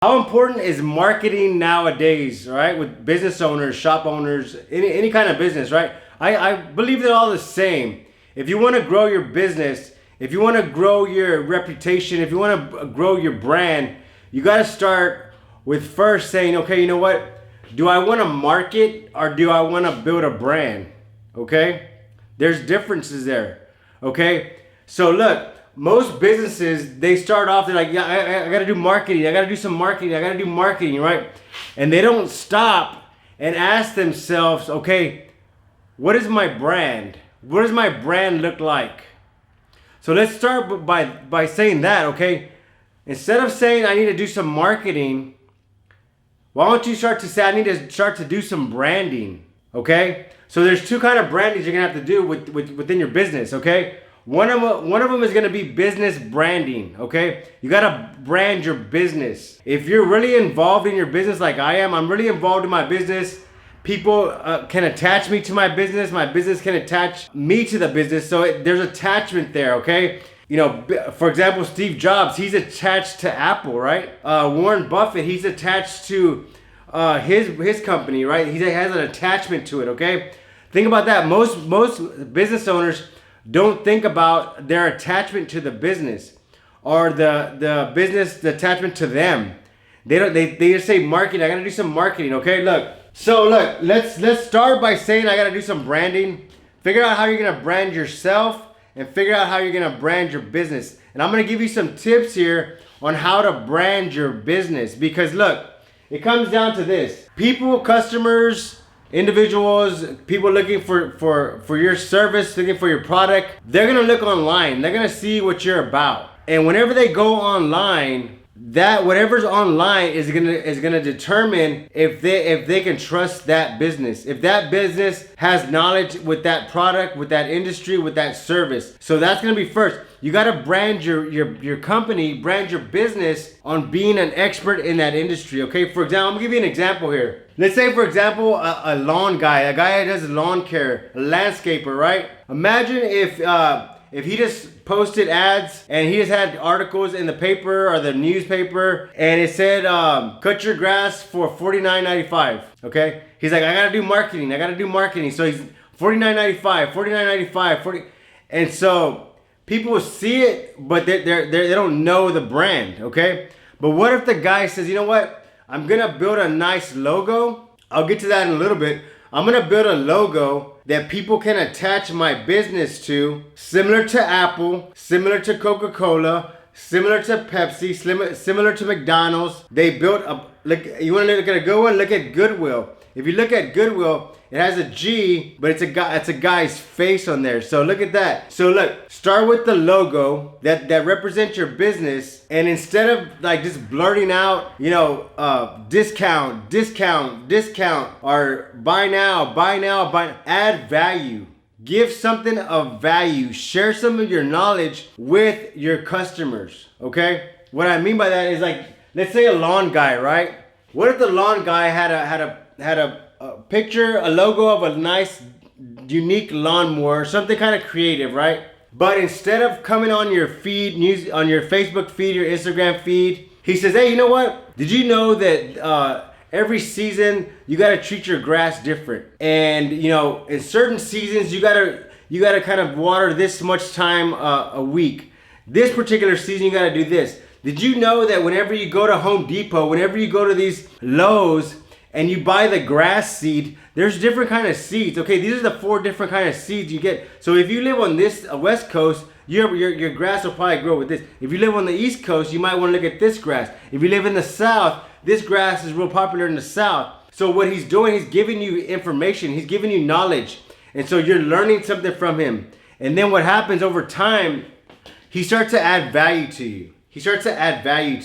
How important is marketing nowadays, right? With business owners, shop owners, any kind of business, right? I believe they're all the same. If you want to grow your business, if you want to grow your reputation, if you want to grow your brand, you got to start with first saying, okay, you know what? Do I want to market or do I want to build a brand? Okay? There's differences there. Okay? So look, most businesses, they start off, they're like, yeah, I got to do marketing. I got to do some marketing. I got to do marketing, right? And they don't stop and ask themselves, okay, what is my brand? What does my brand look like? So let's start by saying that, okay? Instead of saying I need to do some marketing, why don't you start to say I need to start to do some branding, okay? So there's two kind of brandings you're gonna have to do within your business, okay? One of them is gonna be business branding, okay? You gotta brand your business. If you're really involved in your business like I am, I'm really involved in my business. People can attach me to my business can attach me to the business, so there's attachment there, okay? You know, for example, Steve Jobs, he's attached to Apple, right? Warren Buffett, he's attached to his company, right? He has an attachment to it, okay? Think about that. Most business owners don't think about their attachment to the business or the business, the attachment to them. They just say marketing. I gotta do some marketing, okay? Look. So look, let's start by saying I gotta do some branding. Figure out how you're gonna brand yourself and figure out how you're gonna brand your business. And I'm gonna give you some tips here on how to brand your business, because look, it comes down to this. People, customers, individuals, people looking for your service, looking for your product, they're gonna look online. They're gonna see what you're about. And whenever they go online, that whatever's online is gonna determine if they can trust that business, if that business has knowledge with that product, with that industry, with that service. So that's gonna be first. You gotta brand your company, brand your business on being an expert in that industry. Okay, for example, I'm gonna give you an example here. Let's say, for example, a lawn guy, a guy that does lawn care, a landscaper, right? Imagine if he just posted ads and he just had articles in the paper or the newspaper and it said, cut your grass for $49.95, okay? He's like, I gotta do marketing. So he's $49.95, 40. And so people will see it, but they don't know the brand, okay? But what if the guy says, you know what? I'm gonna build a nice logo. I'll get to that in a little bit. I'm gonna build a logo that people can attach my business to, similar to Apple, similar to Coca-Cola, similar to Pepsi, similar to McDonald's. They built a, look, you wanna look at a good one? Look at Goodwill. If you look at Goodwill, it has a G, but it's a guy's face on there. So look at that. So look, start with the logo that represents your business, and instead of like just blurting out, you know, discount, or buy now, add value. Give something of value. Share some of your knowledge with your customers, okay? What I mean by that is, like, let's say a lawn guy, right? What if the lawn guy had a picture, a logo of a nice, unique lawnmower, something kind of creative, right? But instead of coming on your feed, on your Facebook feed, your Instagram feed, he says, hey, you know what? Did you know that every season you gotta treat your grass different? And you know, in certain seasons you gotta kind of water this much time a week. This particular season you gotta do this. Did you know that whenever you go to Home Depot, whenever you go to these Lowe's, and you buy the grass seed, there's different kind of seeds. Okay, these are the 4 different kind of seeds you get. So if you live on this West Coast, your grass will probably grow with this. If you live on the East Coast, you might want to look at this grass. If you live in the South, this grass is real popular in the South. So what he's doing, he's giving you information, he's giving you knowledge. And so you're learning something from him. And then what happens over time, he starts to add value to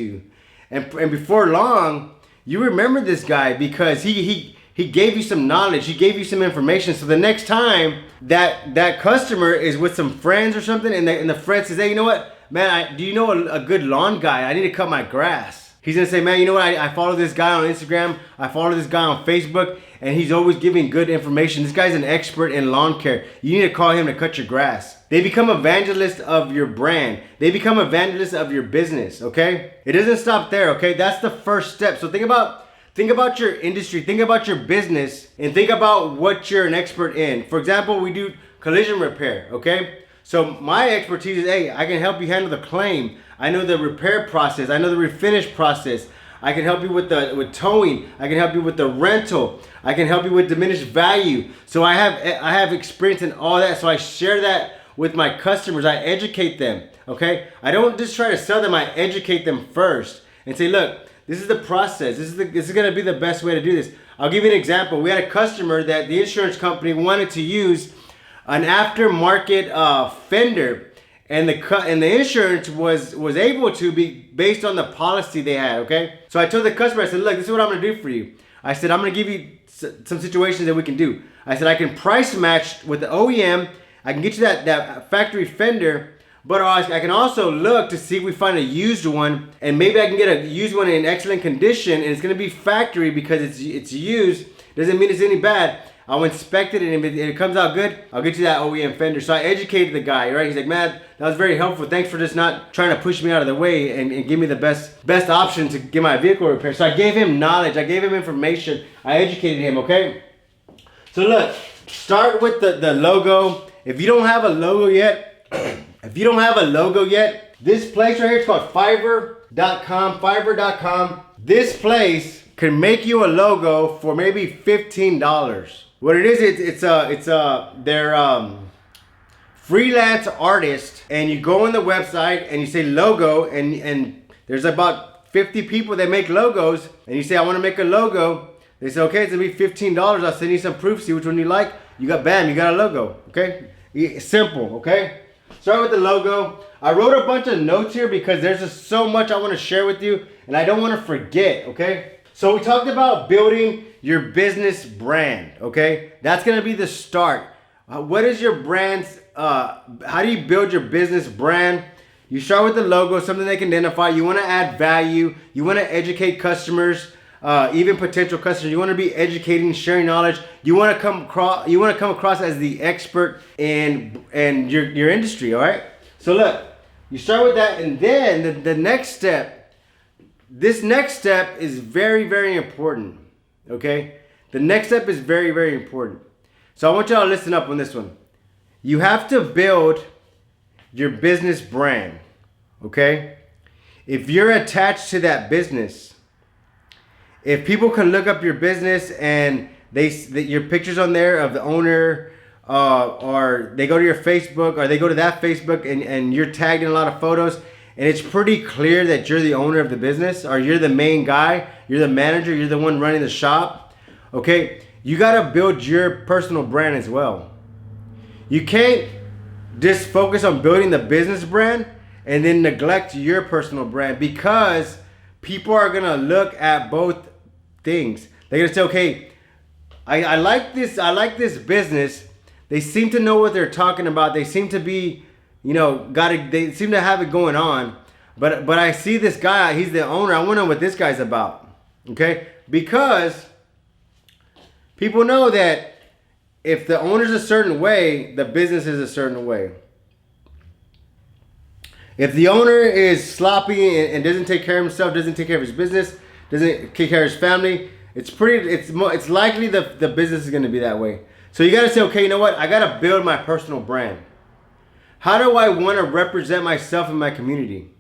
you. And before long, you remember this guy because he gave you some knowledge, he gave you some information. So the next time that customer is with some friends or something, and the friend says, hey, you know what, man, do you know a good lawn guy? I need to cut my grass. He's gonna say, man, you know what? I follow this guy on Instagram. I follow this guy on Facebook, and he's always giving good information. This guy's an expert in lawn care. You need to call him to cut your grass. They become evangelists of your brand. They become evangelists of your business, okay? It doesn't stop there, okay? That's the first step. So think about your industry, think about your business, and think about what you're an expert in. For example, we do collision repair, okay? So my expertise is, hey, I can help you handle the claim. I know the repair process. I know the refinish process. I can help you with towing. I can help you with the rental. I can help you with diminished value. So I have experience in all that. So I share that with my customers. I educate them, okay? I don't just try to sell them. I educate them first and say, look, this is the process. This is going to be the best way to do this. I'll give you an example. We had a customer that the insurance company wanted to use an aftermarket fender, and the insurance was able to be based on the policy they had, okay? So I told the customer, I said, look, this is what I'm going to do for you. I said, I'm going to give you some situations that we can do. I said, I can price match with the OEM. I can get you that factory fender, but I can also look to see if we find a used one, and maybe I can get a used one in excellent condition, and it's going to be factory because it's used. Doesn't mean it's any bad. I'll inspect it, and if it comes out good, I'll get you that OEM fender. So I educated the guy, right? He's like, man, that was very helpful. Thanks for just not trying to push me out of the way and give me the best option to get my vehicle repaired. So I gave him knowledge. I gave him information. I educated him, okay? So look, start with the logo. If you don't have a logo yet, this place right here, it's called Fiverr.com. This place can make you a logo for maybe $15. What it is, they're freelance artist, and you go on the website and you say logo, and there's about 50 people that make logos, and you say, I want to make a logo. They say, okay, it's gonna be $15. I'll send you some proof, see which one you like. You got a logo, okay? Simple, okay? Start with the logo. I wrote a bunch of notes here because there's just so much I want to share with you, and I don't want to forget, okay? So we talked about building your business brand, okay? That's gonna be the start. What is your brand's, how do you build your business brand? You start with the logo, something they can identify. You wanna add value. You wanna educate customers, even potential customers. You wanna be educating, sharing knowledge. You wanna come across as the expert in your industry, all right? So look, you start with that, and then the next step, this next step is very, very important, okay? The next step is very, very important. So I want y'all to listen up on this one. You have to build your business brand, okay? If you're attached to that business, if people can look up your business and your pictures on there of the owner, or they go to your Facebook, or they go to that Facebook and you're tagged in a lot of photos, and it's pretty clear that you're the owner of the business, or you're the main guy, you're the manager, you're the one running the shop, okay? You gotta build your personal brand as well. You can't just focus on building the business brand and then neglect your personal brand, because people are gonna look at both things. They're gonna say, okay, I like this business. They seem to know what they're talking about. They seem to be, they seem to have it going on, but I see this guy, he's the owner. I want to know what this guy's about, okay? Because people know that if the owner's a certain way, the business is a certain way. If the owner is sloppy and doesn't take care of himself, doesn't take care of his business, doesn't take care of his family, it's likely the business is going to be that way. So you got to say, okay, you know what? I got to build my personal brand. How do I want to represent myself in my community?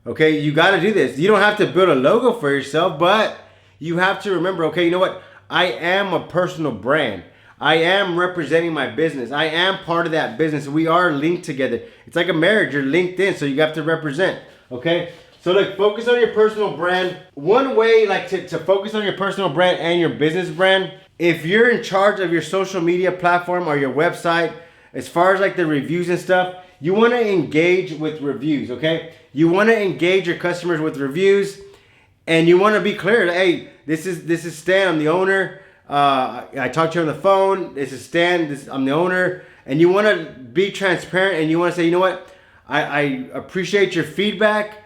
Okay, you got to do this. You don't have to build a logo for yourself, but you have to remember, okay, you know what? I am a personal brand. I am representing my business. I am part of that business. We are linked together. It's like a marriage. You're linked in, so you have to represent, okay? So look, focus on your personal brand. One way to focus on your personal brand and your business brand, if you're in charge of your social media platform or your website, as far as like the reviews and stuff, you want to engage with reviews, okay? You want to engage your customers with reviews, and you want to be clear. Hey, this is Stan. I'm the owner. I talked to you on the phone. This is Stan. I'm the owner. And you want to be transparent, and you want to say, you know what? I appreciate your feedback,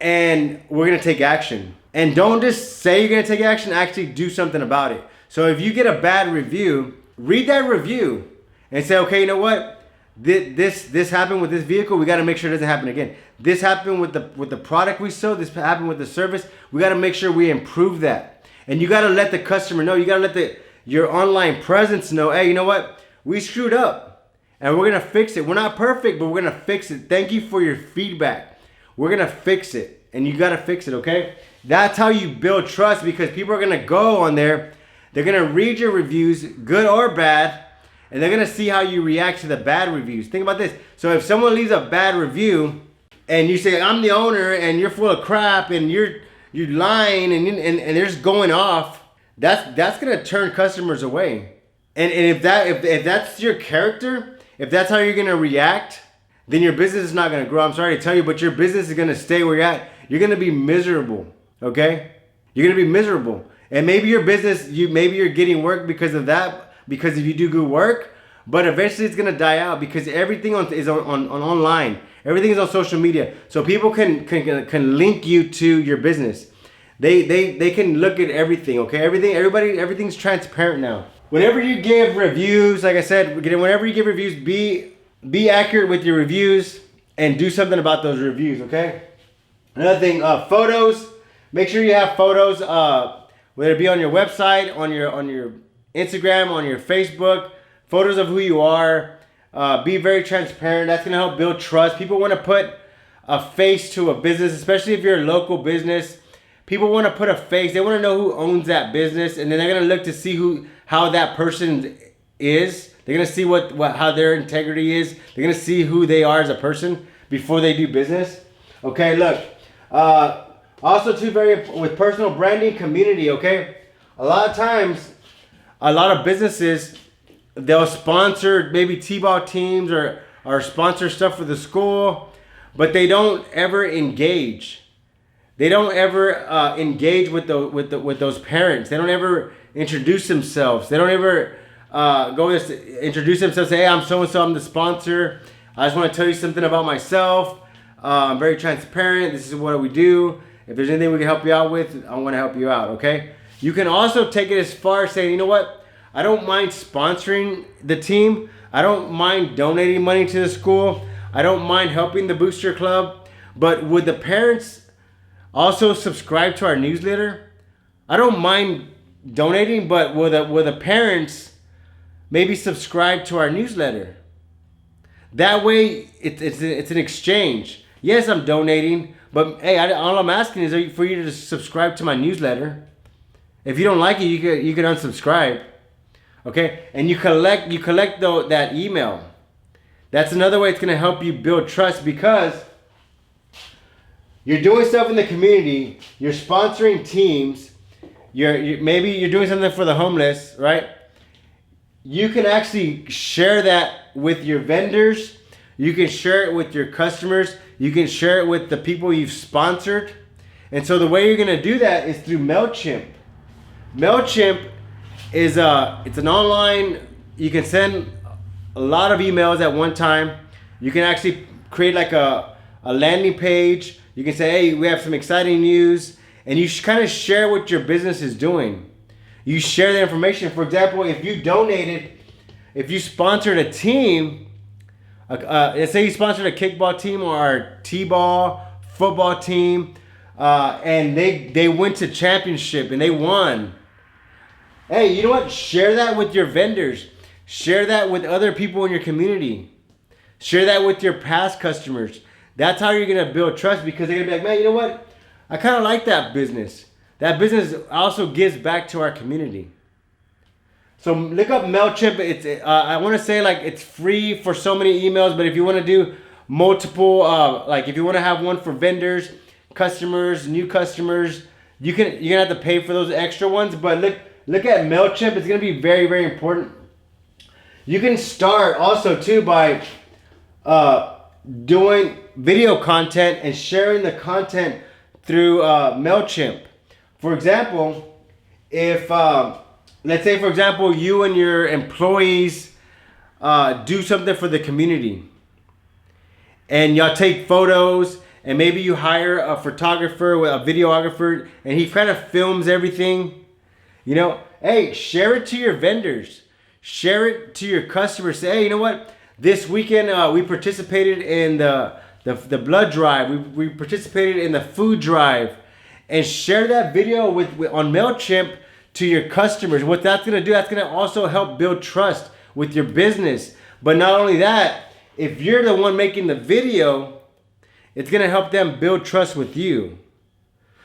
and we're gonna take action. And don't just say you're gonna take action, actually do something about it. So if you get a bad review, read that review and say, okay, you know what? This happened with this vehicle. We got to make sure it doesn't happen again. This happened with the product we sold. This happened with the service. We got to make sure we improve that. And you got to let the customer know. You got to let your online presence know, hey, you know what? We screwed up and we're going to fix it. We're not perfect, but we're going to fix it. Thank you for your feedback. We're going to fix it, and you got to fix it, okay? That's how you build trust, because people are going to go on there. They're going to read your reviews, good or bad, and they're going to see how you react to the bad reviews. Think about this. So if someone leaves a bad review and you say, I'm the owner and you're full of crap and you're lying and they're just going off, that's going to turn customers away. And if that's your character, if that's how you're going to react, then your business is not going to grow. I'm sorry to tell you, but your business is going to stay where you're at. You're going to be miserable, okay? You're going to be miserable. And maybe your business, maybe you're getting work because of that, because if you do good work, but eventually it's gonna die out because everything is on online. Everything is on social media, so people can link you to your business. They can look at everything. Okay, everything's transparent now. Whenever you give reviews, like I said, whenever you give reviews, be accurate with your reviews and do something about those reviews. Okay. Another thing, photos. Make sure you have photos. Whether it be on your website, on your Instagram, on your Facebook, photos of who you are. Be very transparent. That's gonna help build trust. People want to put a face to a business, especially if you're a local business. People want to put a face. They want to know who owns that business, and then they're gonna look to see how that person is. They're gonna see how their integrity is. They're gonna see who they are as a person before they do business. Okay, look. Also, too, with personal branding, community. Okay, a lot of times, a lot of businesses, they'll sponsor maybe T-ball teams or sponsor stuff for the school, but they don't ever engage. They don't ever engage with those parents. They don't ever introduce themselves. They don't ever introduce themselves. Say, hey, I'm so and so. I'm the sponsor. I just want to tell you something about myself. I'm very transparent. This is what we do. If there's anything we can help you out with, I want to help you out. Okay. You can also take it as far as saying, you know what? I don't mind sponsoring the team. I don't mind donating money to the school. I don't mind helping the booster club. But would the parents also subscribe to our newsletter? I don't mind donating, but will the parents maybe subscribe to our newsletter? That way, it's an exchange. Yes, I'm donating, but hey, all I'm asking is for you to subscribe to my newsletter. If you don't like it, you can unsubscribe. Okay, and you collect that email. That's another way it's going to help you build trust, because you're doing stuff in the community. You're sponsoring teams. Maybe you're doing something for the homeless, right? You can actually share that with your vendors. You can share it with your customers. You can share it with the people you've sponsored. And so the way you're going to do that is through MailChimp. MailChimp is it's an online, you can send a lot of emails at one time. You can actually create like a landing page. You can say, hey, we have some exciting news, and you kind of share what your business is doing. You share the information. For example, if you sponsored a team, let's say you sponsored a kickball team or a t-ball football team, and they went to championship and they won. Hey, you know what? Share that with your vendors. Share that with other people in your community. Share that with your past customers. That's how you're going to build trust, because they're going to be like, man, you know what? I kind of like that business. That business also gives back to our community. So look up MailChimp. I want to say like it's free for so many emails, but if you want to do multiple, like if you want to have one for vendors, customers, new customers, you're going to have to pay for those extra ones. But look at MailChimp. It's going to be very, very important. You can start also too by doing video content and sharing the content through MailChimp. For example, if let's say, for example, you and your employees do something for the community, and y'all take photos and maybe you hire a photographer, a videographer, and he kind of films everything. You know, hey, share it to your vendors. Share it to your customers. Say, hey, you know what? This weekend we participated in the blood drive. We participated in the food drive. And share that video on MailChimp to your customers. What that's going to do, that's going to also help build trust with your business. But not only that, if you're the one making the video, it's going to help them build trust with you.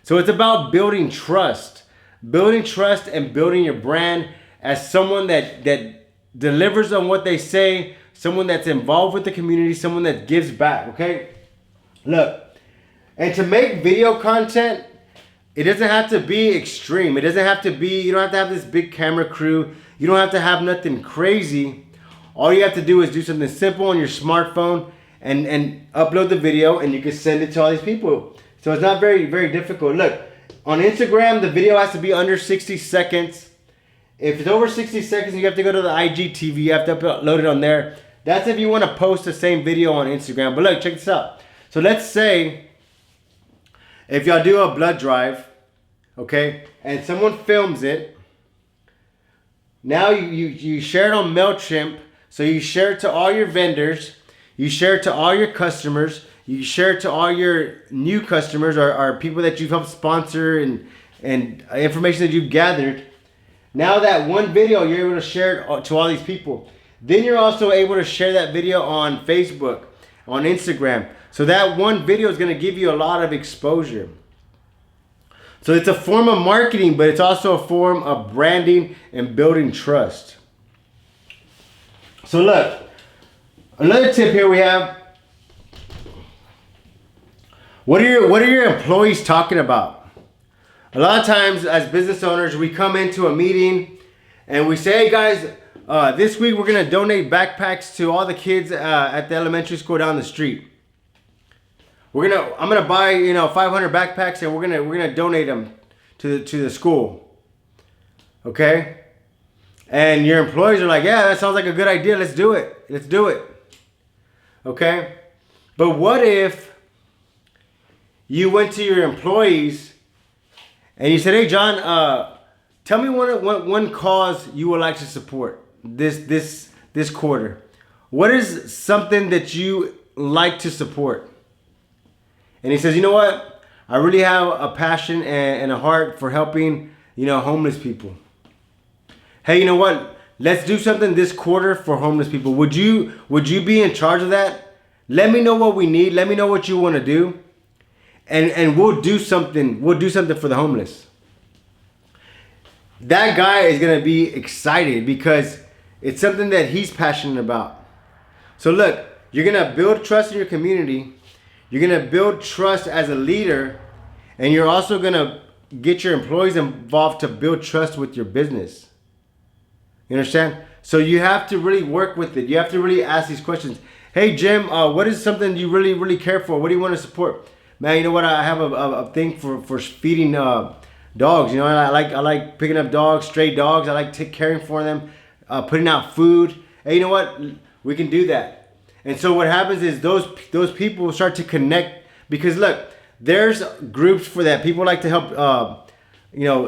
So it's about building trust and building your brand as someone that delivers on what they say, someone that's involved with the community, someone that gives back, okay? Look, and to make video content, it doesn't have to be extreme. It doesn't have to be, you don't have to have this big camera crew. You don't have to have nothing crazy. All you have to do is do something simple on your smartphone and upload the video, and you can send it to all these people. So it's not very, very difficult. Look, on Instagram, the video has to be under 60 seconds. If it's over 60 seconds, you have to go to the IGTV. You have to upload it on there. That's if you want to post the same video on Instagram. But look, check this out. So let's say if y'all do a blood drive, okay, and someone films it, now you share it on MailChimp, so you share it to all your vendors, you share it to all your customers, you share it to all your new customers or people that you've helped sponsor and information that you've gathered. Now that one video, you're able to share it to all these people. Then you're also able to share that video on Facebook, on Instagram. So that one video is going to give you a lot of exposure. So it's a form of marketing, but it's also a form of branding and building trust. So look, another tip here we have. What are your employees talking about? A lot of times as business owners, we come into a meeting and we say, hey guys, this week we're going to donate backpacks to all the kids at the elementary school down the street. I'm gonna buy 500 backpacks and we're gonna donate them to the school. Okay? And your employees are like, yeah, that sounds like a good idea. Let's do it. Okay? But what if you went to your employees and you said, hey John, tell me one cause you would like to support this quarter. What is something that you like to support? And he says, you know what? I really have a passion and a heart for helping, homeless people. Hey, you know what? Let's do something this quarter for homeless people. Would you be in charge of that? Let me know what we need. Let me know what you want to do. And we'll do something. We'll do something for the homeless. That guy is going to be excited because it's something that he's passionate about. So look, you're going to build trust in your community. You're going to build trust as a leader, and you're also going to get your employees involved to build trust with your business. You understand? So you have to really work with it. You have to really ask these questions. Hey, Jim, what is something you really, really care for? What do you want to support? Man, you know what? I have a thing for feeding dogs. I like picking up dogs, stray dogs. I like caring for them, putting out food. Hey, you know what? We can do that. And so what happens is those people start to connect because look, there's groups for that. People like to help,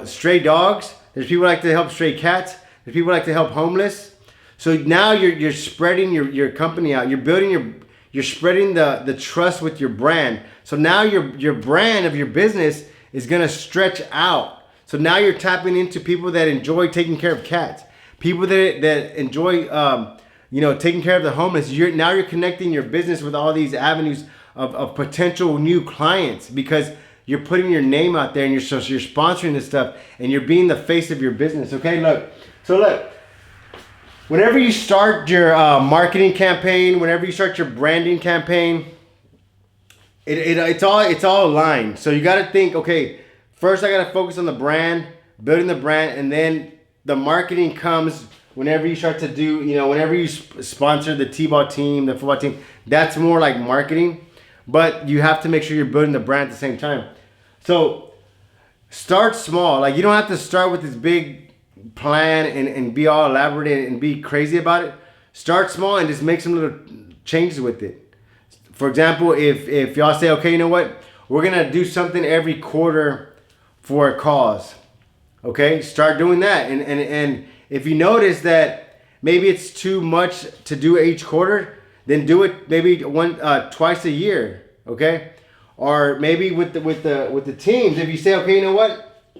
stray dogs. There's people like to help stray cats. There's people like to help homeless. So now you're spreading your company out. You're spreading the trust with your brand. So now your brand of your business is gonna stretch out. So now you're tapping into people that enjoy taking care of cats, people that enjoy taking care of the homeless. Now you're connecting your business with all these avenues of potential new clients because you're putting your name out there and you're sponsoring this stuff and you're being the face of your business. Okay, look. Whenever you start your marketing campaign, whenever you start your branding campaign, it's all aligned. So you got to think, okay, first I got to focus on the brand, building the brand, and then the marketing comes whenever you start to do, whenever you sponsor the T-ball team, the football team. That's more like marketing, but you have to make sure you're building the brand at the same time. So start small. Like you don't have to start with this big plan and be all elaborate and be crazy about it. Start small and just make some little changes with it. For example, if y'all say, okay, you know what, we're gonna do something every quarter for a cause. Okay, start doing that. And if you notice that maybe it's too much to do each quarter, then do it maybe twice a year. Okay, or maybe with the teams. If you say, okay, you know what,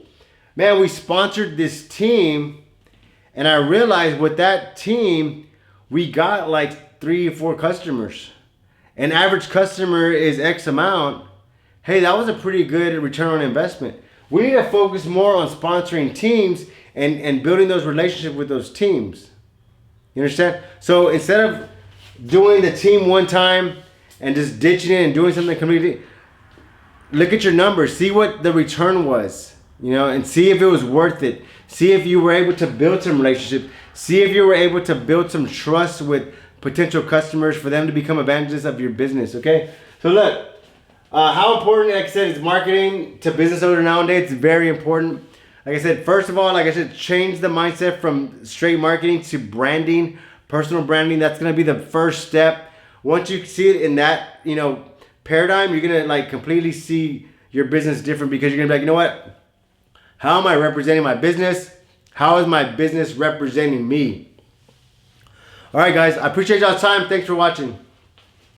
man, we sponsored this team, and I realized with that team we got like 3 or 4 customers. An average customer is X amount. Hey, that was a pretty good return on investment. We need to focus more on sponsoring teams and building those relationships with those teams. You understand? So instead of doing the team one time and just ditching it and doing something completely, look at your numbers, see what the return was, and see if it was worth it. See if you were able to build some relationships. See if you were able to build some trust with potential customers for them to become evangelists of your business, okay? So look, how important, like I said, is marketing to business owners nowadays? It's very important. Like I said, first of all, change the mindset from straight marketing to branding, personal branding. That's gonna be the first step. Once you see it in that, paradigm, you're gonna completely see your business different, because you're gonna be like, you know what? How am I representing my business? How is my business representing me? All right, guys, I appreciate y'all's time. Thanks for watching.